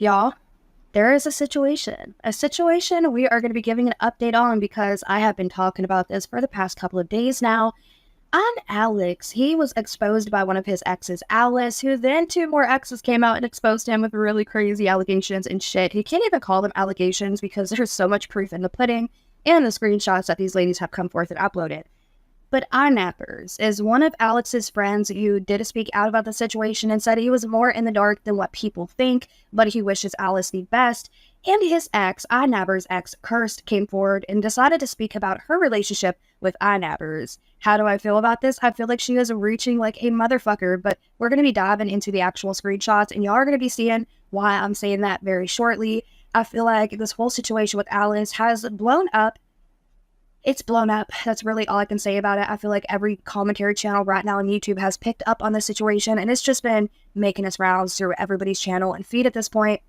Y'all, there is a situation we are going to be giving an update on because I have been talking about this for the past couple of days now. On Alex, he was exposed by one of his exes, Alice, who then two more exes came out and exposed him with really crazy allegations and shit. He can't even call them allegations because there's so much proof in the pudding and the screenshots that these ladies have come forth and uploaded. But iNabber's is one of Alex's friends who did speak out about the situation and said he was more in the dark than what people think, but he wishes Alice the best. And his ex, iNabber's ex, Kirst, came forward and decided to speak about her relationship with iNabber's. How do I feel about this? I feel like she is reaching like a motherfucker, but we're going to be diving into the actual screenshots, and y'all are going to be seeing why I'm saying that very shortly. I feel like this whole situation with Alice has blown up. It's blown up. That's really all I can say about it. I feel like every commentary channel right now on YouTube has picked up on the situation, and it's just been making its rounds through everybody's channel and feed at this point.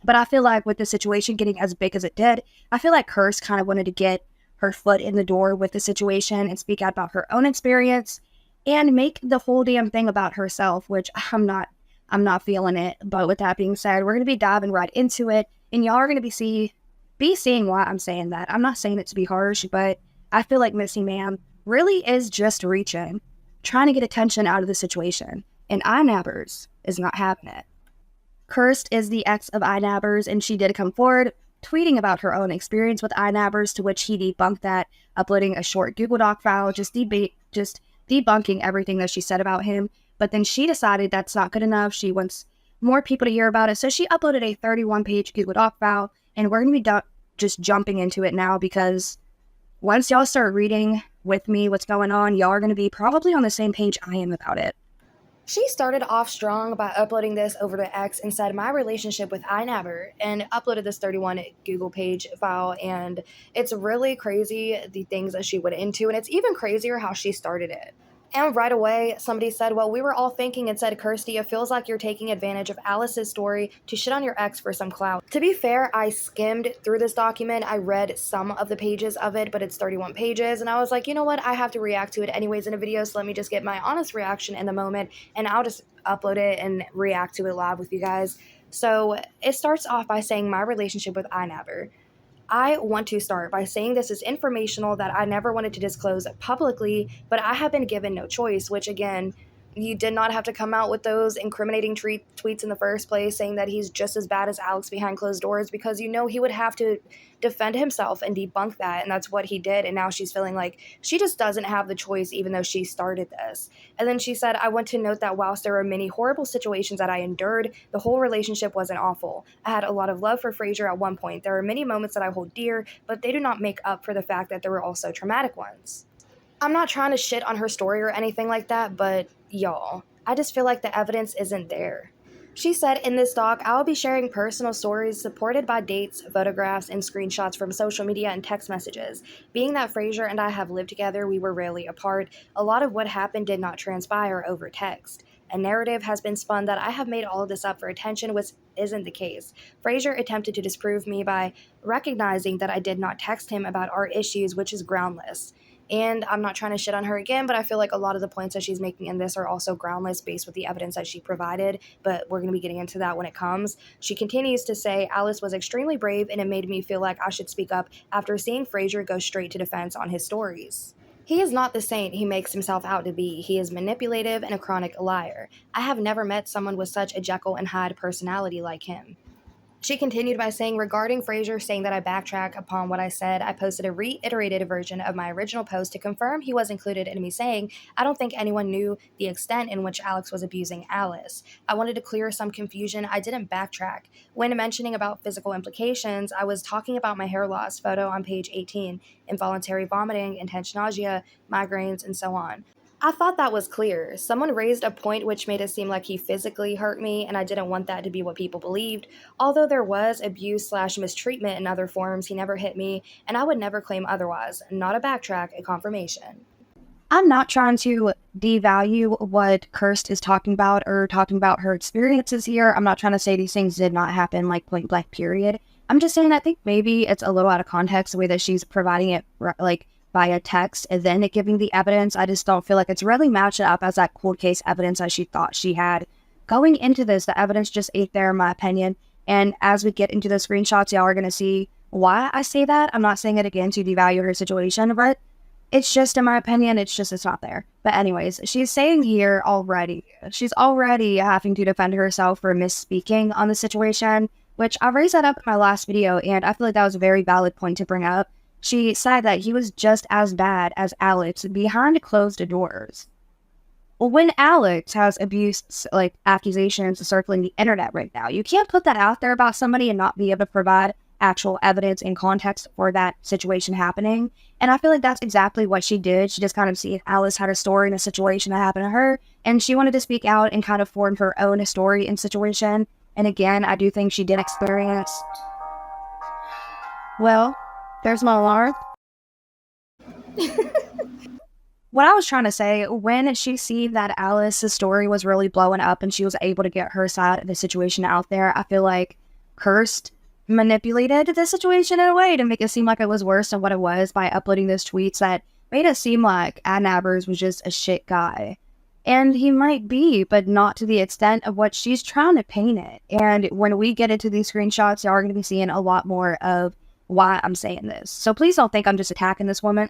But I feel like with the situation getting as big as it did, I feel like Kirst kind of wanted to get her foot in the door with the situation and speak out about her own experience and make the whole damn thing about herself, which I'm not feeling it. But with that being said, we're going to be diving right into it, and y'all are going to be seeing why I'm saying that. I'm not saying it to be harsh, but I feel like Missy Ma'am really is just reaching, trying to get attention out of the situation, and iNabber's is not having it. Kirst is the ex of iNabber's, and she did come forward tweeting about her own experience with iNabber's, to which he debunked that, uploading a short Google Doc file, just debunking everything that she said about him. But then she decided that's not good enough. She wants more people to hear about it, so she uploaded a 31-page Google Doc file, and we're going to be just jumping into it now because once y'all start reading with me what's going on, y'all are going to be probably on the same page I am about it. She started off strong by uploading this over to X and said, "My relationship with iNabber," and uploaded this 31 Google page file. And it's really crazy the things that she went into, and it's even crazier how she started it. And right away, somebody said, "Well, we were all thinking," and said, "Kirsty, it feels like you're taking advantage of Alice's story to shit on your ex for some clout." To be fair, I skimmed through this document. I read some of the pages of it, but it's 31 pages. And I was like, you know what? I have to react to it anyways in a video, so let me just get my honest reaction in the moment, and I'll just upload it and react to it live with you guys. So it starts off by saying, "My relationship with iNabber." I want to start by saying this is informational that I never wanted to disclose publicly, but I have been given no choice, which again, you did not have to come out with those incriminating tweets in the first place saying that he's just as bad as Alex behind closed doors, because you know he would have to defend himself and debunk that, and that's what he did. And now she's feeling like she just doesn't have the choice even though she started this. And then she said, "I want to note that whilst there were many horrible situations that I endured, the whole relationship wasn't awful. I had a lot of love for Frasier at one point. There are many moments that I hold dear, but they do not make up for the fact that there were also traumatic ones." I'm not trying to shit on her story or anything like that, but y'all, I just feel like the evidence isn't there. She said, "In this doc, I will be sharing personal stories supported by dates, photographs, and screenshots from social media and text messages. Being that Frasier and I have lived together, we were rarely apart. A lot of what happened did not transpire over text. A narrative has been spun that I have made all of this up for attention, which isn't the case. Frasier attempted to disprove me by recognizing that I did not text him about our issues, which is groundless." And I'm not trying to shit on her again, but I feel like a lot of the points that she's making in this are also groundless based with the evidence that she provided, but we're going to be getting into that when it comes. She continues to say, "Alice was extremely brave, and it made me feel like I should speak up after seeing Frasier go straight to defense on his stories. He is not the saint he makes himself out to be. He is manipulative and a chronic liar. I have never met someone with such a Jekyll and Hyde personality like him." She continued by saying, "Regarding Frasier saying that I backtrack upon what I said, I posted a reiterated version of my original post to confirm he was included in me saying, I don't think anyone knew the extent in which Alex was abusing Alice. I wanted to clear some confusion. I didn't backtrack. When mentioning about physical implications, I was talking about my hair loss photo on page 18, involuntary vomiting, intense nausea, migraines, and so on. I thought that was clear. Someone raised a point which made it seem like he physically hurt me, and I didn't want that to be what people believed. Although there was abuse/mistreatment in other forms, he never hit me, and I would never claim otherwise. Not a backtrack, a confirmation." I'm not trying to devalue what Kirst is talking about or talking about her experiences here. I'm not trying to say these things did not happen, like point blank period. I'm just saying I think maybe it's a little out of context the way that she's providing it, like via text and then giving the evidence. I just don't feel like it's really matching up as that cold case evidence as she thought she had. Going into this, the evidence just ate there, in my opinion. And as we get into the screenshots, y'all are going to see why I say that. I'm not saying it again to devalue her situation, but it's just, in my opinion, it's not there. But anyways, she's saying here already, she's already having to defend herself for misspeaking on the situation, which I raised that up in my last video, and I feel like that was a very valid point to bring up. She said that he was just as bad as Alex behind closed doors. Well, when Alex has abuse, like, accusations circling the internet right now, you can't put that out there about somebody and not be able to provide actual evidence and context for that situation happening. And I feel like that's exactly what she did. She just kind of see Alice had a story in a situation that happened to her, and she wanted to speak out and kind of form her own story and situation. And again, I do think she did experience. Well, there's my alarm. What I was trying to say, when she seen that Alice's story was really blowing up and she was able to get her side of the situation out there, I feel like Kirst manipulated the situation in a way to make it seem like it was worse than what it was by uploading those tweets that made it seem like iNabber's was just a shit guy. And he might be, but not to the extent of what she's trying to paint it. And when we get into these screenshots, y'all are going to be seeing a lot more of why I'm saying this. So please don't think I'm just attacking this woman.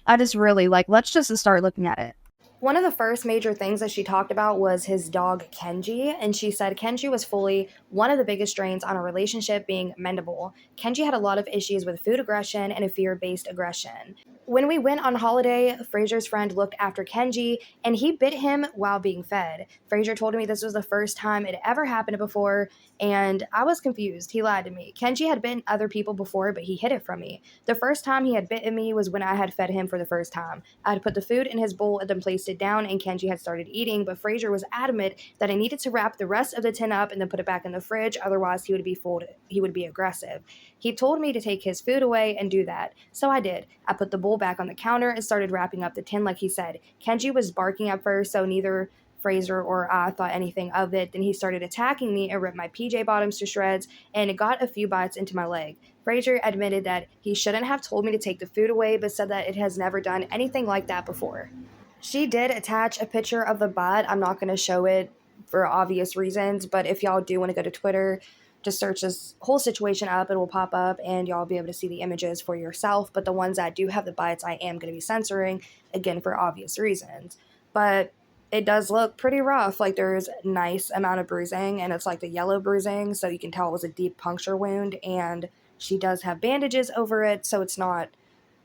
I just really, let's just start looking at it. One of the first major things that she talked about was his dog Kenji, and she said Kenji was fully one of the biggest strains on a relationship being mendable. Kenji had a lot of issues with food aggression and a fear-based aggression. When we went on holiday, Fraser's friend looked after Kenji, and he bit him while being fed. Fraser told me this was the first time it ever happened before, and I was confused. He lied to me. Kenji had bitten other people before, but he hid it from me. The first time he had bitten me was when I had fed him for the first time. I had put the food in his bowl and then placed it down, and Kenji had started eating, but Fraser was adamant that I needed to wrap the rest of the tin up and then put it back in the fridge, otherwise he would be aggressive. He told me to take his food away and do that, so I did. I put the bowl back on the counter and started wrapping up the tin like he said. Kenji was barking at first, so neither Fraser or I thought anything of it. Then he started attacking me and ripped my PJ bottoms to shreds, and it got a few bites into my leg. Fraser admitted that he shouldn't have told me to take the food away, but said that it has never done anything like that before. She did attach a picture of the bite. I'm not going to show it for obvious reasons, but if y'all do want to go to Twitter, just search this whole situation up, it will pop up and y'all be able to see the images for yourself. But the ones that do have the bites, I am going to be censoring, again, for obvious reasons. But it does look pretty rough. Like, there's a nice amount of bruising, and it's like the yellow bruising, so you can tell it was a deep puncture wound, and she does have bandages over it, so it's not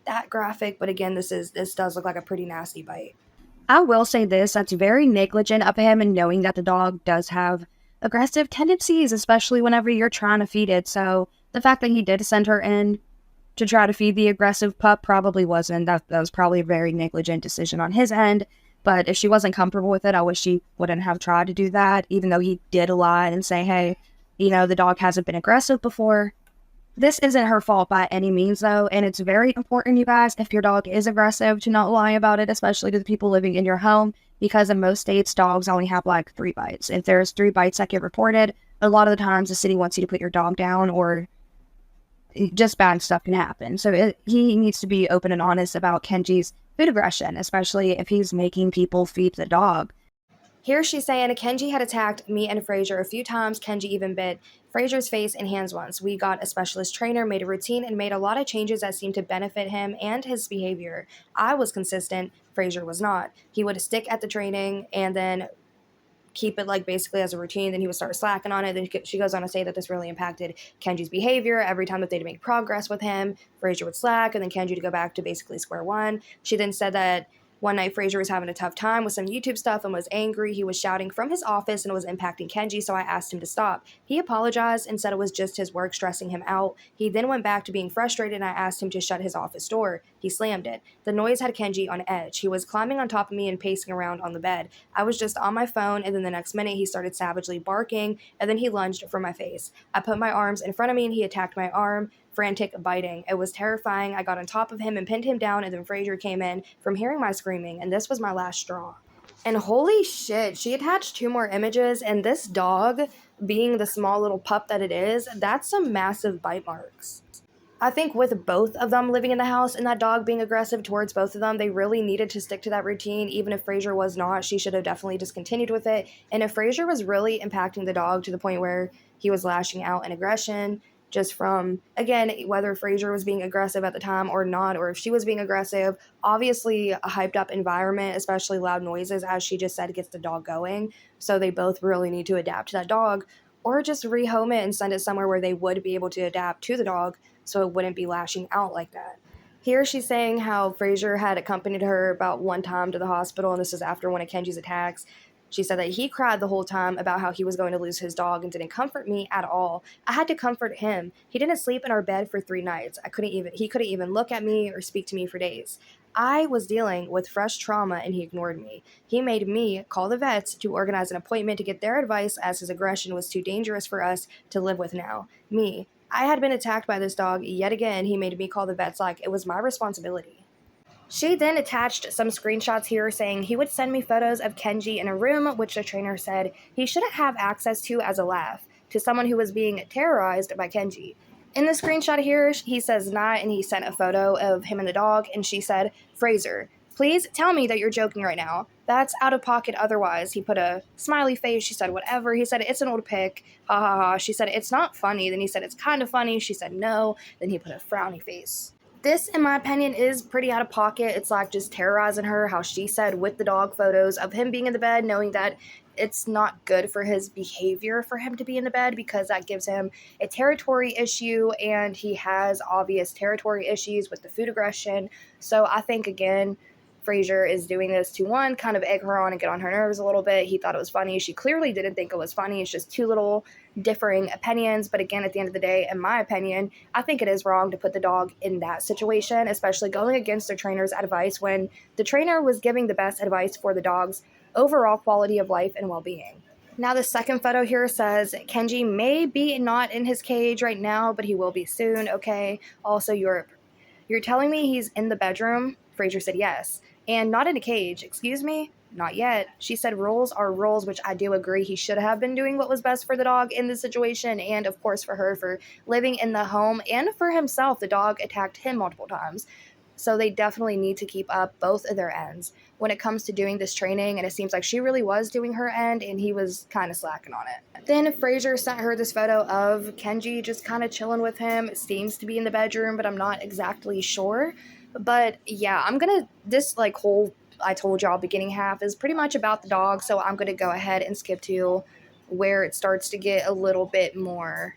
that graphic. But again, this does look like a pretty nasty bite. I will say this, that's very negligent of him, and knowing that the dog does have aggressive tendencies, especially whenever you're trying to feed it. So the fact that he did send her in to try to feed the aggressive pup probably wasn't. That was probably a very negligent decision on his end. But if she wasn't comfortable with it, I wish she wouldn't have tried to do that, even though he did lie and say, hey, the dog hasn't been aggressive before. This isn't her fault by any means, though, and it's very important, you guys, if your dog is aggressive, to not lie about it, especially to the people living in your home, because in most states, dogs only have, 3 bites. If there's 3 bites that get reported, a lot of the times the city wants you to put your dog down, or just bad stuff can happen. So he needs to be open and honest about Kenji's food aggression, especially if he's making people feed the dog. Here she's saying Kenji had attacked me and Fraser a few times. Kenji even bit Fraser's face and hands once. We got a specialist trainer, made a routine, and made a lot of changes that seemed to benefit him and his behavior. I was consistent. Fraser was not. He would stick at the training and then keep it basically as a routine. Then he would start slacking on it. Then she goes on to say that this really impacted Kenji's behavior. Every time that they'd make progress with him, Fraser would slack, and then Kenji would go back to basically square one. She then said that one night, Fraser was having a tough time with some YouTube stuff and was angry. He was shouting from his office and it was impacting Kenji, so I asked him to stop. He apologized and said it was just his work stressing him out. He then went back to being frustrated, and I asked him to shut his office door. He slammed it. The noise had Kenji on edge. He was climbing on top of me and pacing around on the bed. I was just on my phone, and then the next minute he started savagely barking, and then he lunged for my face. I put my arms in front of me and he attacked my arm. Frantic biting. It was terrifying. I got on top of him and pinned him down, and then Fraser came in from hearing my screaming, and this was my last straw. And holy shit, she attached 2 more images, and this dog, being the small little pup that it is, that's some massive bite marks. I think with both of them living in the house and that dog being aggressive towards both of them, they really needed to stick to that routine. Even if Fraser was not, she should have definitely just continued with it. And if Fraser was really impacting the dog to the point where he was lashing out in aggression just from, again, whether Fraser was being aggressive at the time or not, or if she was being aggressive. Obviously, a hyped up environment, especially loud noises, as she just said, gets the dog going. So they both really need to adapt to that dog, or just rehome it and send it somewhere where they would be able to adapt to the dog so it wouldn't be lashing out like that. Here she's saying how Fraser had accompanied her about one time to the hospital, and this is after one of Kenji's attacks. She said that he cried the whole time about how he was going to lose his dog and didn't comfort me at all. I had to comfort him. He didn't sleep in our bed for 3 nights. He couldn't even look at me or speak to me for days. I was dealing with fresh trauma and he ignored me. He made me call the vets to organize an appointment to get their advice as his aggression was too dangerous for us to live with now. Me. I had been attacked by this dog yet again. He made me call the vets like it was my responsibility. She then attached some screenshots here saying he would send me photos of Kenji in a room which the trainer said he shouldn't have access to as a laugh to someone who was being terrorized by Kenji. In the screenshot here, he says not, and he sent a photo of him and the dog, and she said, Fraser, please tell me that you're joking right now. That's out of pocket otherwise. He put a smiley face. She said, whatever. He said, it's an old pic. Ha ha ha. She said, it's not funny. Then he said, it's kind of funny. She said, no. Then he put a frowny face. This, in my opinion, is pretty out of pocket. It's like just terrorizing her, how she said, with the dog photos of him being in the bed, knowing that it's not good for his behavior for him to be in the bed because that gives him a territory issue, and he has obvious territory issues with the food aggression. So I think, again, Fraser is doing this to, one, kind of egg her on and get on her nerves a little bit. He thought it was funny. She clearly didn't think it was funny. It's just two little differing opinions. But again, at the end of the day, in my opinion, I think it is wrong to put the dog in that situation, especially going against their trainer's advice when the trainer was giving the best advice for the dog's overall quality of life and well-being. Now, the second photo here says Kenji may be not in his cage right now, but he will be soon. Okay. Also, you're telling me he's in the bedroom? Fraser said yes. And not in a cage. Excuse me? Not yet. She said rules are rules, which I do agree. He should have been doing what was best for the dog in this situation, and of course for her for living in the home, and for himself. The dog attacked him multiple times. So they definitely need to keep up both of their ends when it comes to doing this training, and it seems like she really was doing her end and he was kind of slacking on it. Then Fraser sent her this photo of Kenji just kind of chilling with him. It seems to be in the bedroom, but I'm not exactly sure. But yeah, this like whole I told y'all beginning half is pretty much about the dog, so I'm gonna go ahead and skip to where it starts to get a little bit more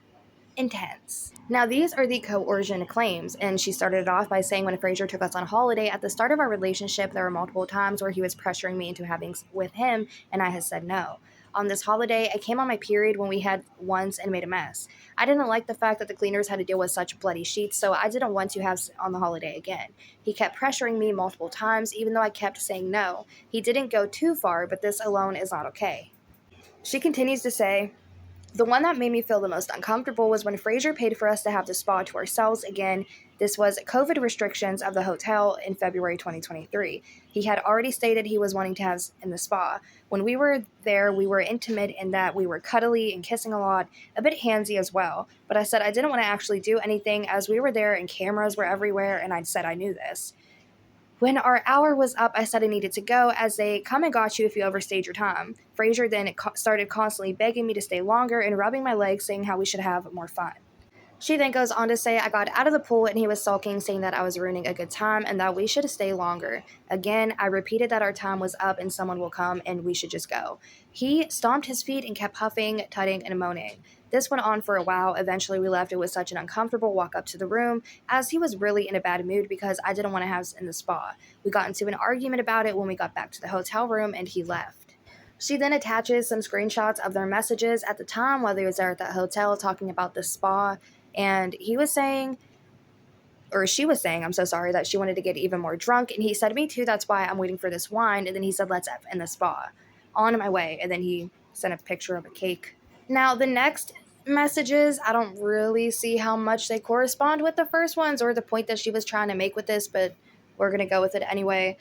intense. Now, these are the coercion claims, and she started it off by saying when Fraser took us on holiday at the start of our relationship, there were multiple times where he was pressuring me into having with him, and I had said no. On this holiday, I came on my period when we had once and made a mess. I didn't like the fact that the cleaners had to deal with such bloody sheets, so I didn't want to have on the holiday again. He kept pressuring me multiple times, even though I kept saying no. He didn't go too far, but this alone is not okay. She continues to say, the one that made me feel the most uncomfortable was when Fraser paid for us to have the spa to ourselves again. This was COVID restrictions of the hotel in February 2023. He had already stated he was wanting to have us in the spa. When we were there, we were intimate in that we were cuddly and kissing a lot, a bit handsy as well. But I said I didn't want to actually do anything as we were there and cameras were everywhere, and I said I knew this. When our hour was up, I said I needed to go as they come and got you if you overstayed your time. Fraser then started constantly begging me to stay longer and rubbing my legs, saying how we should have more fun. She then goes on to say I got out of the pool and he was sulking, saying that I was ruining a good time and that we should stay longer. Again, I repeated that our time was up and someone will come and we should just go. He stomped his feet and kept huffing, tutting, and moaning. This went on for a while. Eventually, we left. It was such an uncomfortable walk up to the room, as he was really in a bad mood because I didn't want to have us in the spa. We got into an argument about it when we got back to the hotel room, and he left. She then attaches some screenshots of their messages at the time while they was there at that hotel talking about the spa, and he was saying, or she was saying, I'm so sorry, that she wanted to get even more drunk, and he said, me too, that's why I'm waiting for this wine, and then he said, let's F in the spa. On my way, and then he sent a picture of a cake. Now, the next messages, I don't really see how much they correspond with the first ones or the point that she was trying to make with this, but we're going to go with it anyway.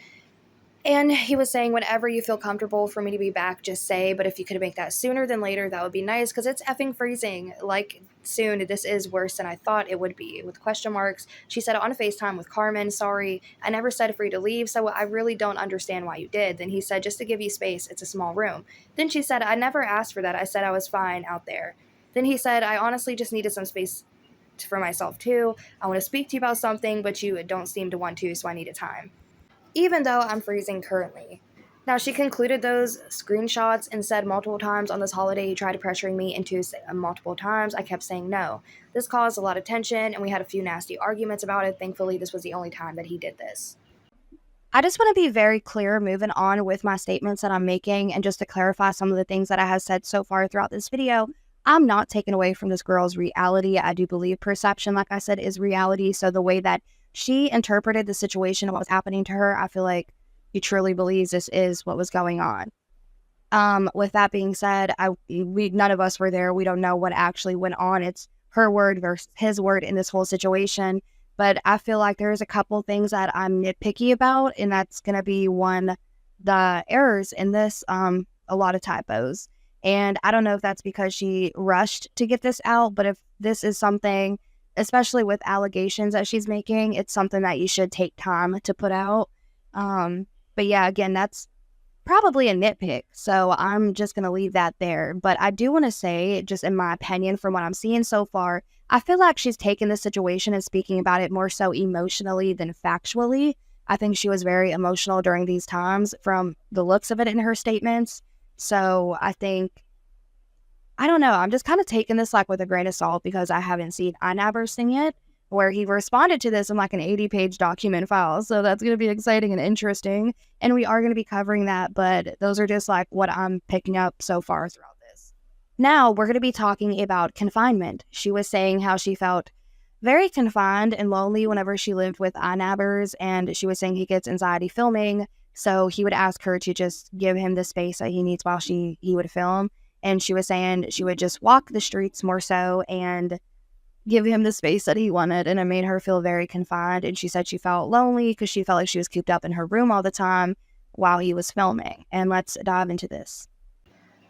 And he was saying, whenever you feel comfortable for me to be back, just say, but if you could make that sooner than later, that would be nice, because it's effing freezing. Like, soon, this is worse than I thought it would be, with question marks. She said on FaceTime with Carmen, sorry, I never said for you to leave, so I really don't understand why you did. Then he said, just to give you space, it's a small room. Then she said, I never asked for that, I said I was fine out there. Then he said, I honestly just needed some space for myself too. I want to speak to you about something, but you don't seem to want to, so I needed time. Even though I'm freezing currently. Now, she concluded those screenshots and said multiple times on this holiday he tried pressuring me into multiple times. I kept saying no. This caused a lot of tension, and we had a few nasty arguments about it. Thankfully, this was the only time that he did this. I just want to be very clear moving on with my statements that I'm making, and just to clarify some of the things that I have said so far throughout this video. I'm not taking away from this girl's reality. I do believe perception, like I said, is reality. So the way that she interpreted the situation and what was happening to her, I feel like he truly believes this is what was going on. With that being said, we none of us were there. We don't know what actually went on. It's her word versus his word in this whole situation. But I feel like there's a couple things that I'm nitpicky about, and that's gonna be one, the errors in this, a lot of typos. And I don't know if that's because she rushed to get this out, but if this is something, especially with allegations that she's making, it's something that you should take time to put out. But yeah, again, that's probably a nitpick, so I'm just going to leave that there. But I do want to say, just in my opinion, from what I'm seeing so far, I feel like she's taken the situation and speaking about it more so emotionally than factually. I think she was very emotional during these times from the looks of it in her statements. So I think, I don't know, I'm just kind of taking this like with a grain of salt because I haven't seen iNabber's thing yet, where he responded to this in like an 80-page document file. So that's going to be exciting and interesting. And we are going to be covering that, but those are just like what I'm picking up so far throughout this. Now we're going to be talking about confinement. She was saying how she felt very confined and lonely whenever she lived with iNabber's, and she was saying he gets anxiety filming. So he would ask her to just give him the space that he needs while he would film. And she was saying she would just walk the streets more so and give him the space that he wanted, and it made her feel very confined. And she said she felt lonely because she felt like she was cooped up in her room all the time while he was filming. And let's dive into this.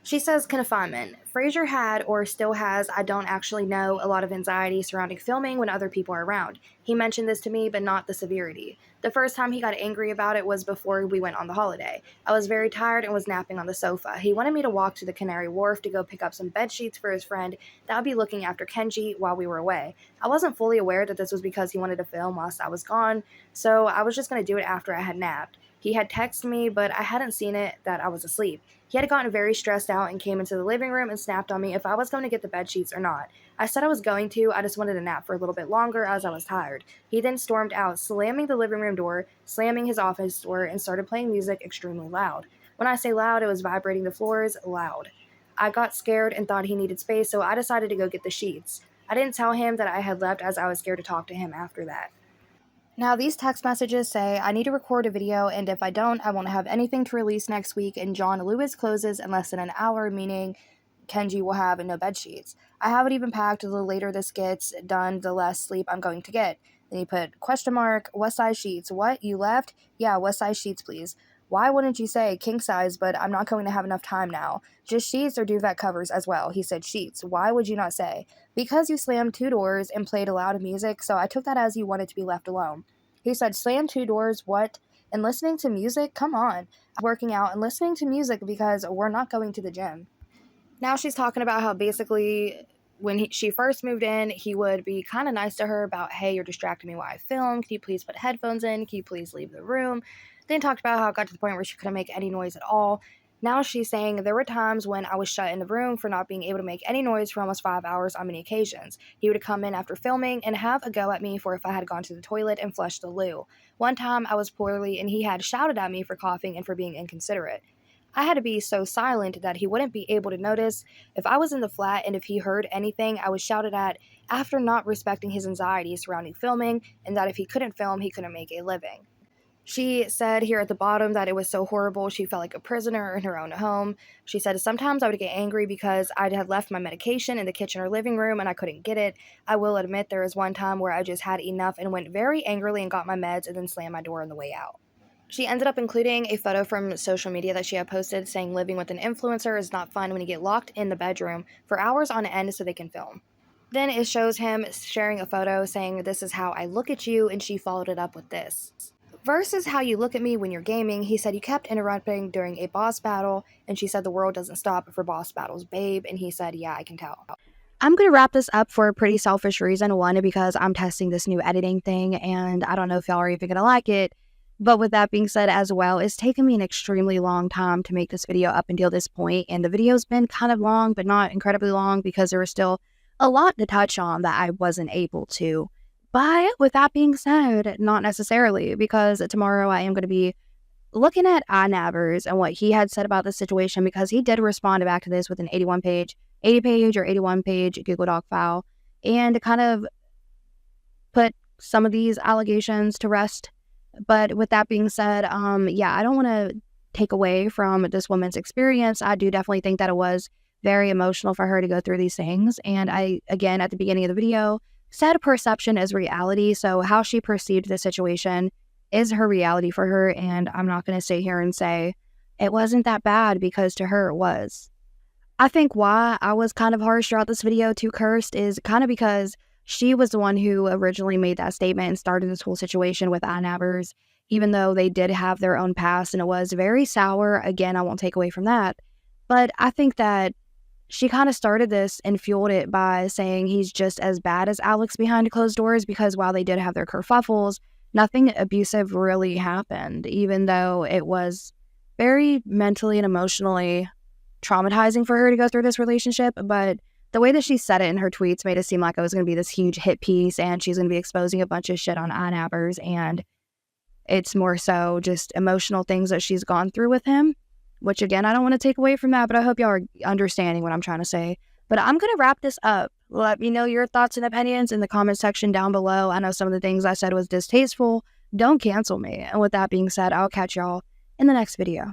She says confinement. Fraser had, or still has, I don't actually know, a lot of anxiety surrounding filming when other people are around. He mentioned this to me, but not the severity. The first time he got angry about it was before we went on the holiday. I was very tired and was napping on the sofa. He wanted me to walk to the Canary Wharf to go pick up some bed sheets for his friend that would be looking after Kenji while we were away. I wasn't fully aware that this was because he wanted to film whilst I was gone, so I was just going to do it after I had napped. He had texted me, but I hadn't seen it that I was asleep. He had gotten very stressed out and came into the living room and snapped on me if I was going to get the bed sheets or not. I said I was going to, I just wanted to nap for a little bit longer as I was tired. He then stormed out, slamming the living room door, slamming his office door, and started playing music extremely loud. When I say loud, it was vibrating the floors, loud. I got scared and thought he needed space, so I decided to go get the sheets. I didn't tell him that I had left as I was scared to talk to him after that. Now, these text messages say, I need to record a video, and if I don't, I won't have anything to release next week, and John Lewis closes in less than an hour, meaning Kenji will have no bed sheets. I haven't even packed. The later this gets done, the less sleep I'm going to get. Then he put, question mark, what size sheets? What? You left? Yeah, what size sheets, please? Why wouldn't you say king size, but I'm not going to have enough time now? Just sheets or duvet covers as well. He said sheets. Why would you not say? Because you slammed 2 doors and played loud music, so I took that as you wanted to be left alone. He said, slam 2 doors, what? And listening to music? Come on. Working out and listening to music because we're not going to the gym. Now she's talking about how basically when she first moved in, he would be kind of nice to her about, hey, you're distracting me while I film. Can you please put headphones in? Can you please leave the room? Then talked about how it got to the point where she couldn't make any noise at all. Now she's saying there were times when I was shut in the room for not being able to make any noise for almost 5 hours on many occasions. He would come in after filming and have a go at me for if I had gone to the toilet and flushed the loo. One time I was poorly and he had shouted at me for coughing and for being inconsiderate. I had to be so silent that he wouldn't be able to notice. If I was in the flat and if he heard anything, I was shouted at after not respecting his anxiety surrounding filming, and that if he couldn't film, he couldn't make a living. She said here at the bottom that it was so horrible she felt like a prisoner in her own home. She said, sometimes I would get angry because I had left my medication in the kitchen or living room and I couldn't get it. I will admit there was one time where I just had enough and went very angrily and got my meds and then slammed my door on the way out. She ended up including a photo from social media that she had posted saying living with an influencer is not fun when you get locked in the bedroom for hours on end so they can film. Then it shows him sharing a photo saying, this is how I look at you, and she followed it up with this. Versus how you look at me when you're gaming, he said you kept interrupting during a boss battle, and she said the world doesn't stop for boss battles, babe, and he said, yeah, I can tell. I'm going to wrap this up for a pretty selfish reason. One, because I'm testing this new editing thing, and I don't know if y'all are even going to like it. But with that being said as well, it's taken me an extremely long time to make this video up until this point, and the video's been kind of long, but not incredibly long because there was still a lot to touch on that I wasn't able to. But with that being said, not necessarily, because tomorrow I am going to be looking at iNabber's and what he had said about the situation, because he did respond back to this with an 80 page or 81 page Google Doc file, and kind of put some of these allegations to rest. But with that being said, yeah, I don't want to take away from this woman's experience. I do definitely think that it was very emotional for her to go through these things. And I, again, at the beginning of the video, said perception is reality. So how she perceived the situation is her reality for her. And I'm not going to sit here and say it wasn't that bad, because to her it was. I think why I was kind of harsh throughout this video to Cursed is kind of because she was the one who originally made that statement and started this whole situation with iNabber's, even though they did have their own past and it was very sour. Again, I won't take away from that. But I think that she kind of started this and fueled it by saying he's just as bad as Alex behind closed doors, because while they did have their kerfuffles, nothing abusive really happened, even though it was very mentally and emotionally traumatizing for her to go through this relationship. But the way that she said it in her tweets made it seem like it was going to be this huge hit piece and she's going to be exposing a bunch of shit on iNabber's, and it's more so just emotional things that she's gone through with him, which again, I don't want to take away from that, but I hope y'all are understanding what I'm trying to say. But I'm going to wrap this up. Let me know your thoughts and opinions in the comment section down below. I know some of the things I said was distasteful. Don't cancel me. And with that being said, I'll catch y'all in the next video.